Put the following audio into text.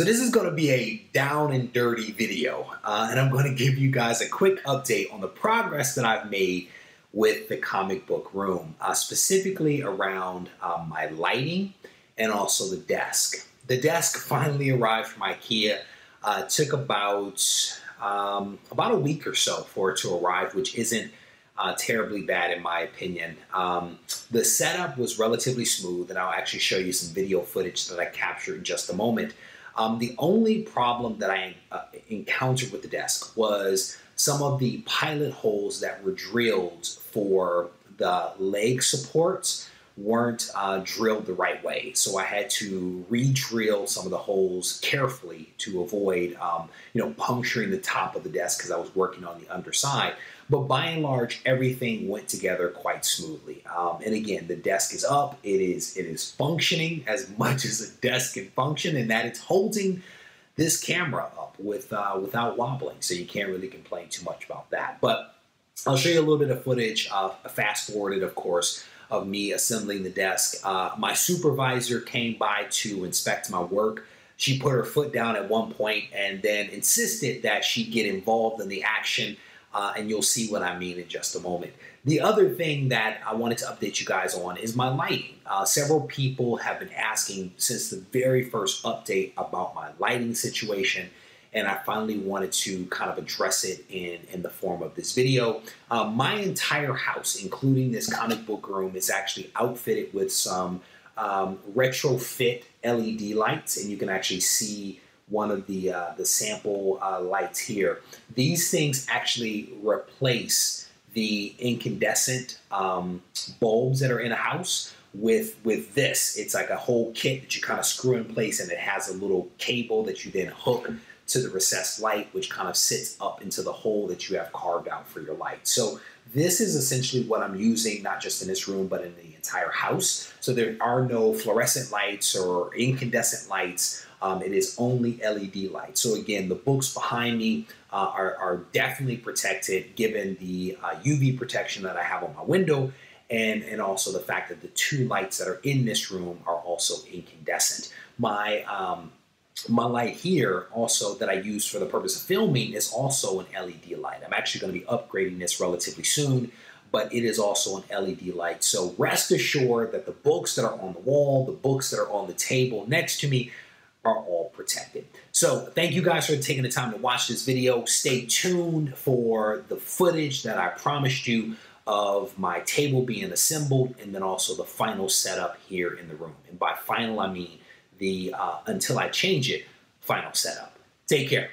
So this is going to be a down and dirty video, and I'm going to give you guys a quick update on the progress that I've made with the comic book room, specifically around my lighting and also the desk. The desk finally arrived from IKEA. It took about a week or so for it to arrive, which isn't terribly bad in my opinion. The setup was relatively smooth, and I'll actually show you some video footage that I captured in just a moment. The only problem that I encountered with the desk was some of the pilot holes that were drilled for the leg supports weren't drilled the right way. So I had to re-drill some of the holes carefully to avoid, puncturing the top of the desk because I was working on the underside. But by and large, everything went together quite smoothly. And again, the desk is up. It is functioning as much as a desk can function, and that it's holding this camera up without wobbling. So you can't really complain too much about that. But I'll show you a little bit of footage, fast forwarded, of course, of me assembling the desk. My supervisor came by to inspect my work. She put her foot down at one point and then insisted that she get involved in the action. And you'll see what I mean in just a moment. The other thing that I wanted to update you guys on is my lighting. Several people have been asking since the very first update about my lighting situation, and I finally wanted to kind of address it in the form of this video. My entire house, including this comic book room, is actually outfitted with some retrofit LED lights, and you can actually see one of the sample lights here. These things actually replace the incandescent bulbs that are in a house with this. It's like a whole kit that you kind of screw in place, and it has a little cable that you then hook to the recessed light, which kind of sits up into the hole that you have carved out for your light. So this is essentially what I'm using, not just in this room, but in the entire house. So there are no fluorescent lights or incandescent lights. It is only LED lights. So again, the books behind me are definitely protected given the UV protection that I have on my window, and also the fact that the two lights that are in this room are also incandescent. My light here also that I use for the purpose of filming is also an LED light. I'm actually going to be upgrading this relatively soon, but it is also an LED light. So rest assured that the books that are on the wall, the books that are on the table next to me are all protected. So thank you guys for taking the time to watch this video. Stay tuned for the footage that I promised you of my table being assembled, and then also the final setup here in the room. And by final, I mean the until I change it, final setup. Take care.